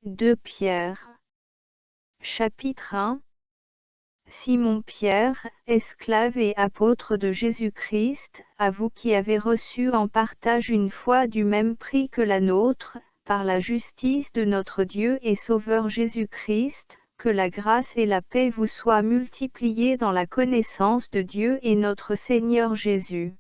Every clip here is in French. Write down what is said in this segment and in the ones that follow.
2 Pierre. Chapitre 1. Simon Pierre, esclave et apôtre de Jésus-Christ, à vous qui avez reçu en partage une foi du même prix que la nôtre, par la justice de notre Dieu et Sauveur Jésus-Christ, que la grâce et la paix vous soient multipliées dans la connaissance de Dieu et notre Seigneur Jésus.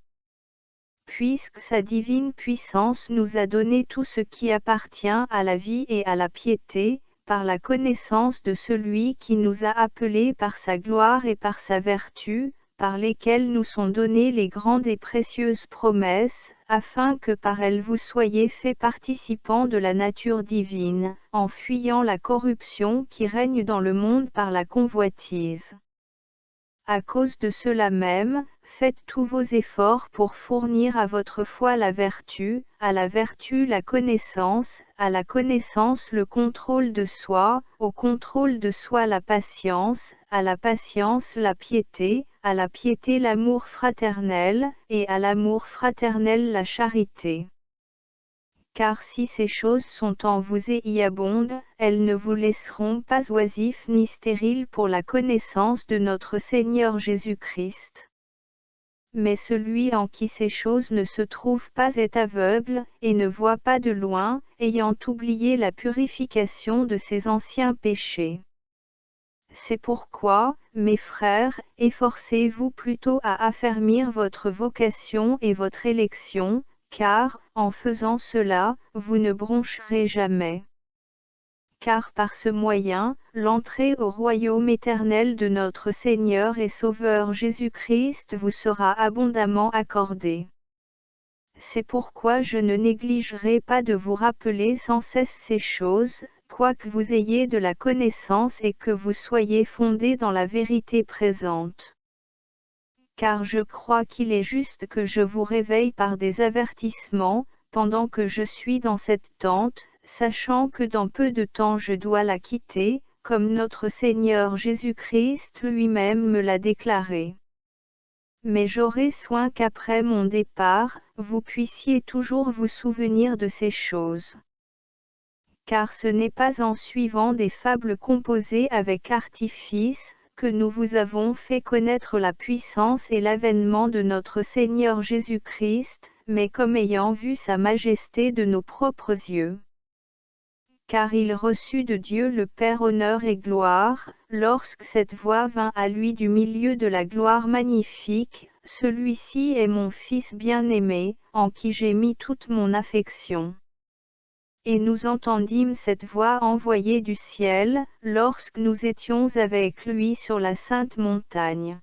Puisque sa divine puissance nous a donné tout ce qui appartient à la vie et à la piété, par la connaissance de celui qui nous a appelés par sa gloire et par sa vertu, par lesquelles nous sont données les grandes et précieuses promesses, afin que par elles vous soyez faits participants de la nature divine, en fuyant la corruption qui règne dans le monde par la convoitise. À cause de cela même, faites tous vos efforts pour fournir à votre foi la vertu, à la vertu la connaissance, à la connaissance le contrôle de soi, au contrôle de soi la patience, à la patience la piété, à la piété l'amour fraternel, et à l'amour fraternel la charité. Car si ces choses sont en vous et y abondent, elles ne vous laisseront pas oisifs ni stériles pour la connaissance de notre Seigneur Jésus-Christ. Mais celui en qui ces choses ne se trouvent pas est aveugle, et ne voit pas de loin, ayant oublié la purification de ses anciens péchés. C'est pourquoi, mes frères, efforcez-vous plutôt à affermir votre vocation et votre élection, car, en faisant cela, vous ne broncherez jamais. Car par ce moyen, l'entrée au royaume éternel de notre Seigneur et Sauveur Jésus-Christ vous sera abondamment accordée. C'est pourquoi je ne négligerai pas de vous rappeler sans cesse ces choses, quoique vous ayez de la connaissance et que vous soyez fondés dans la vérité présente. Car je crois qu'il est juste que je vous réveille par des avertissements, pendant que je suis dans cette tente, sachant que dans peu de temps je dois la quitter, comme notre Seigneur Jésus-Christ lui-même me l'a déclaré. Mais j'aurai soin qu'après mon départ, vous puissiez toujours vous souvenir de ces choses. Car ce n'est pas en suivant des fables composées avec artifice, que nous vous avons fait connaître la puissance et l'avènement de notre Seigneur Jésus-Christ, mais comme ayant vu sa majesté de nos propres yeux. Car il reçut de Dieu le Père honneur et gloire, lorsque cette voix vint à lui du milieu de la gloire magnifique, « Celui-ci est mon Fils bien-aimé, en qui j'ai mis toute mon affection. » Et nous entendîmes cette voix envoyée du ciel, lorsque nous étions avec lui sur la sainte montagne.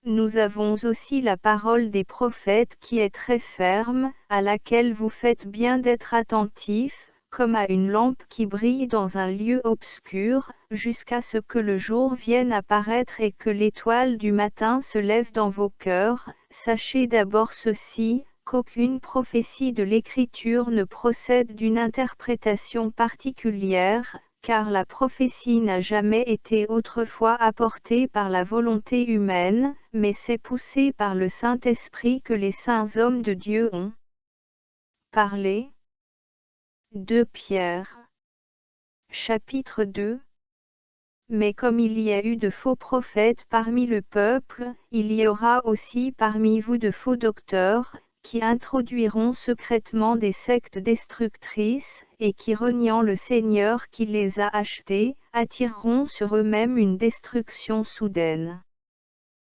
Nous avons aussi la parole des prophètes qui est très ferme, à laquelle vous faites bien d'être attentifs, comme à une lampe qui brille dans un lieu obscur, jusqu'à ce que le jour vienne apparaître et que l'étoile du matin se lève dans vos cœurs. Sachez d'abord ceci, qu'aucune prophétie de l'Écriture ne procède d'une interprétation particulière, car la prophétie n'a jamais été autrefois apportée par la volonté humaine, mais c'est poussée par le Saint-Esprit que les saints hommes de Dieu ont parlé. 2 Pierre. Chapitre 2. Mais comme il y a eu de faux prophètes parmi le peuple, il y aura aussi parmi vous de faux docteurs, qui introduiront secrètement des sectes destructrices, et qui reniant le Seigneur qui les a achetés, attireront sur eux-mêmes une destruction soudaine.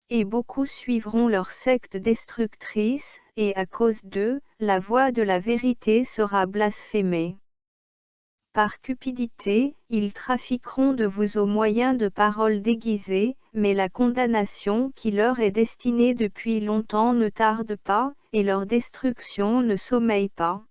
Et beaucoup suivront leur secte destructrice, et à cause d'eux, la voix de la vérité sera blasphémée. Par cupidité, ils trafiqueront de vous au moyen de paroles déguisées, mais la condamnation qui leur est destinée depuis longtemps ne tarde pas, et leur destruction ne sommeille pas.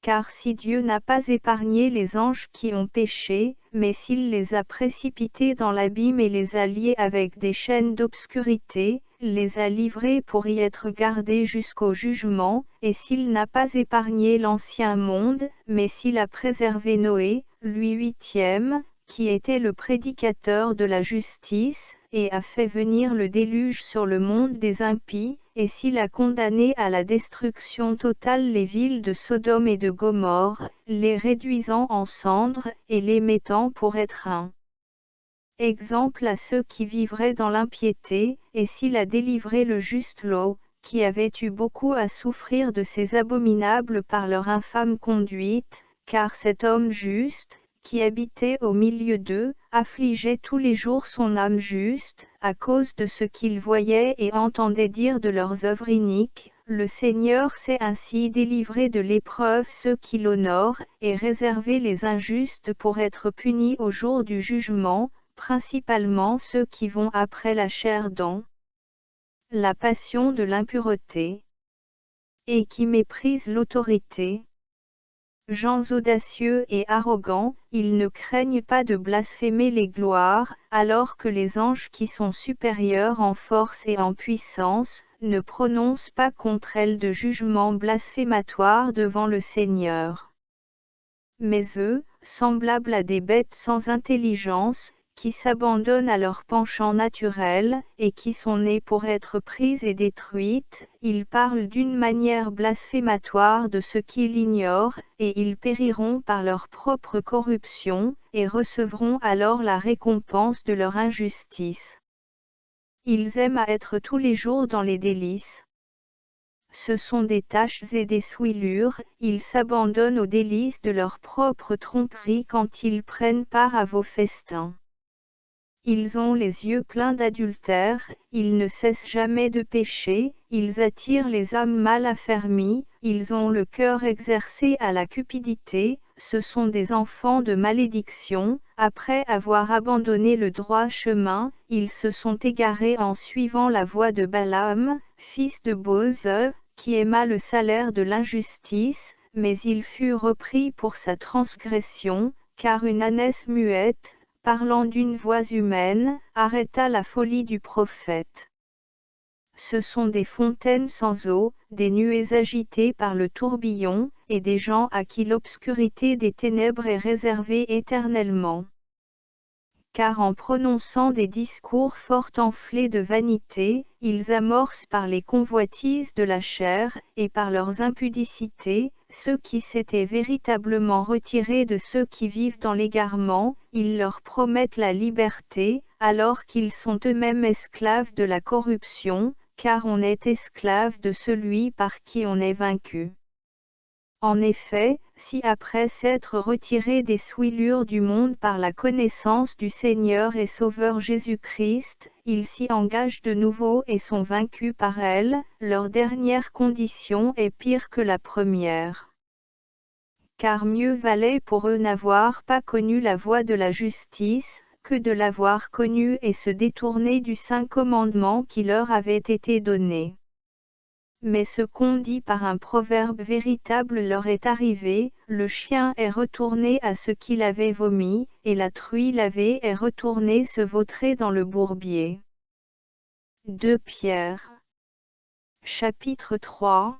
Car si Dieu n'a pas épargné les anges qui ont péché, mais s'il les a précipités dans l'abîme et les a liés avec des chaînes d'obscurité, les a livrés pour y être gardés jusqu'au jugement, et s'il n'a pas épargné l'ancien monde, mais s'il a préservé Noé, lui huitième, qui était le prédicateur de la justice, et a fait venir le déluge sur le monde des impies, et s'il a condamné à la destruction totale les villes de Sodome et de Gomorrhe, les réduisant en cendres et les mettant pour être un exemple à ceux qui vivraient dans l'impiété, et s'il a délivré le juste Lot, qui avait eu beaucoup à souffrir de ces abominables par leur infâme conduite, car cet homme juste, qui habitait au milieu d'eux, affligeait tous les jours son âme juste, à cause de ce qu'il voyait et entendait dire de leurs œuvres iniques. Le Seigneur sait ainsi délivrer de l'épreuve ceux qui l'honorent, et réserver les injustes pour être punis au jour du jugement, principalement ceux qui vont après la chair dans la passion de l'impureté, et qui méprisent l'autorité. Gens audacieux et arrogants, ils ne craignent pas de blasphémer les gloires, alors que les anges qui sont supérieurs en force et en puissance, ne prononcent pas contre elles de jugement blasphématoire devant le Seigneur. Mais eux, semblables à des bêtes sans intelligence, qui s'abandonnent à leur penchant naturel, et qui sont nées pour être prises et détruites, ils parlent d'une manière blasphématoire de ceux qui l'ignorent, et ils périront par leur propre corruption, et recevront alors la récompense de leur injustice. Ils aiment à être tous les jours dans les délices. Ce sont des taches et des souillures, ils s'abandonnent aux délices de leur propre tromperie quand ils prennent part à vos festins. Ils ont les yeux pleins d'adultère, ils ne cessent jamais de pécher, ils attirent les âmes mal affermies, ils ont le cœur exercé à la cupidité, ce sont des enfants de malédiction, après avoir abandonné le droit chemin, ils se sont égarés en suivant la voie de Balaam, fils de Bose, qui aima le salaire de l'injustice, mais il fut repris pour sa transgression, car une ânesse muette, parlant d'une voix humaine, arrêta la folie du prophète. Ce sont des fontaines sans eau, des nuées agitées par le tourbillon, et des gens à qui l'obscurité des ténèbres est réservée éternellement. Car en prononçant des discours fort enflés de vanité, ils amorcent par les convoitises de la chair, et par leurs impudicités, ceux qui s'étaient véritablement retirés de ceux qui vivent dans l'égarement, ils leur promettent la liberté, alors qu'ils sont eux-mêmes esclaves de la corruption, car on est esclave de celui par qui on est vaincu. En effet, si après s'être retirés des souillures du monde par la connaissance du Seigneur et Sauveur Jésus-Christ, ils s'y engagent de nouveau et sont vaincus par elles, leur dernière condition est pire que la première. Car mieux valait pour eux n'avoir pas connu la voie de la justice, que de l'avoir connue et se détourner du saint commandement qui leur avait été donné. Mais ce qu'on dit par un proverbe véritable leur est arrivé, le chien est retourné à ce qu'il avait vomi, et la truie lavée est retournée se vautrer dans le bourbier. 2 Pierre. Chapitre 3.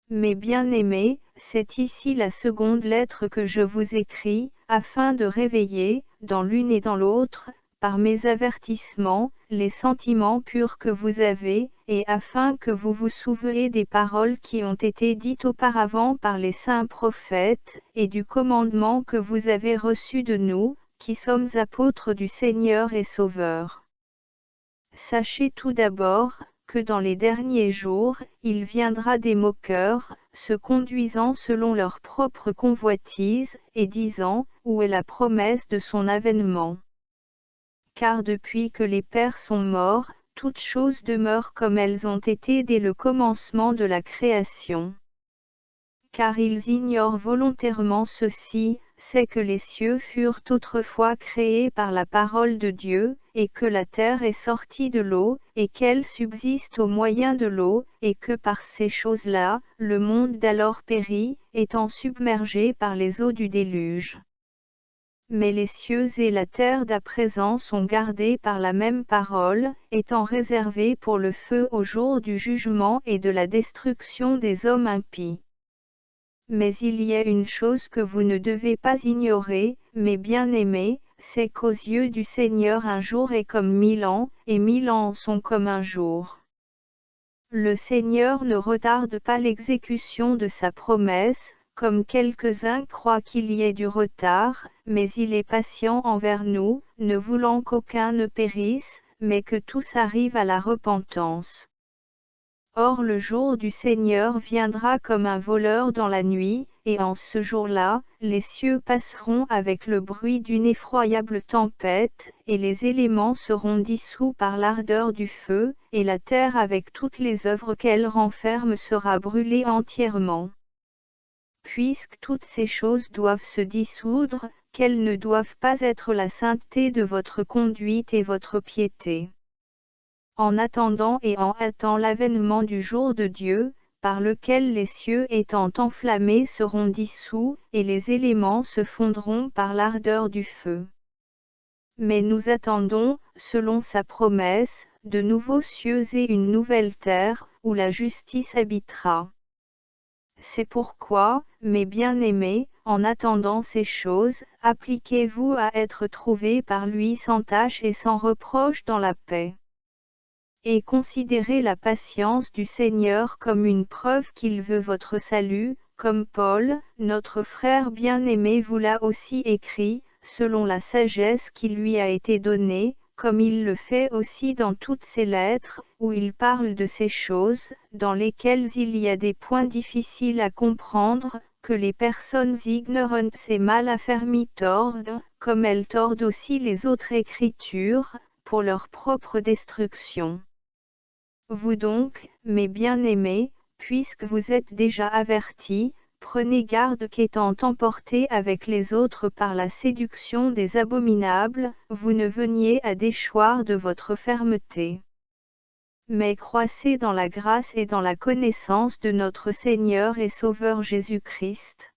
Mes bien-aimés, c'est ici la seconde lettre que je vous écris, afin de réveiller, dans l'une et dans l'autre, par mes avertissements, les sentiments purs que vous avez, et afin que vous vous souveniez des paroles qui ont été dites auparavant par les saints prophètes, et du commandement que vous avez reçu de nous, qui sommes apôtres du Seigneur et Sauveur. Sachez tout d'abord, que dans les derniers jours, il viendra des moqueurs, se conduisant selon leur propre convoitise, et disant, où est la promesse de son avènement? Car depuis que les pères sont morts, toutes choses demeurent comme elles ont été dès le commencement de la création. Car ils ignorent volontairement ceci, c'est que les cieux furent autrefois créés par la parole de Dieu, et que la terre est sortie de l'eau, et qu'elle subsiste au moyen de l'eau, et que par ces choses-là, le monde d'alors périt, étant submergé par les eaux du déluge. Mais les cieux et la terre d'à présent sont gardés par la même parole, étant réservés pour le feu au jour du jugement et de la destruction des hommes impies. Mais il y a une chose que vous ne devez pas ignorer, mes bien-aimés, c'est qu'aux yeux du Seigneur un jour est comme 1000 ans, et 1000 ans sont comme un jour. Le Seigneur ne retarde pas l'exécution de sa promesse, comme quelques-uns croient qu'il y ait du retard, mais il est patient envers nous, ne voulant qu'aucun ne périsse, mais que tous arrivent à la repentance. Or le jour du Seigneur viendra comme un voleur dans la nuit, et en ce jour-là, les cieux passeront avec le bruit d'une effroyable tempête, et les éléments seront dissous par l'ardeur du feu, et la terre avec toutes les œuvres qu'elle renferme sera brûlée entièrement. Puisque toutes ces choses doivent se dissoudre, quelles ne doivent pas être la sainteté de votre conduite et votre piété. En attendant et en hâtant l'avènement du jour de Dieu, par lequel les cieux étant enflammés seront dissous, et les éléments se fondront par l'ardeur du feu. Mais nous attendons, selon sa promesse, de nouveaux cieux et une nouvelle terre, où la justice habitera. C'est pourquoi, mes bien-aimés, en attendant ces choses, appliquez-vous à être trouvés par lui sans tache et sans reproche dans la paix. Et considérez la patience du Seigneur comme une preuve qu'il veut votre salut, comme Paul, notre frère bien-aimé vous l'a aussi écrit, selon la sagesse qui lui a été donnée, comme il le fait aussi dans toutes ses lettres, où il parle de ces choses, dans lesquelles il y a des points difficiles à comprendre, que les personnes ignorantes et mal affermies tordent, comme elles tordent aussi les autres Écritures, pour leur propre destruction. Vous donc, mes bien-aimés, puisque vous êtes déjà avertis, prenez garde qu'étant emportés avec les autres par la séduction des abominables, vous ne veniez à déchoir de votre fermeté. Mais croissez dans la grâce et dans la connaissance de notre Seigneur et Sauveur Jésus-Christ.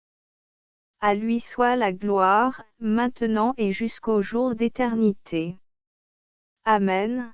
À lui soit la gloire, maintenant et jusqu'au jour d'éternité. Amen.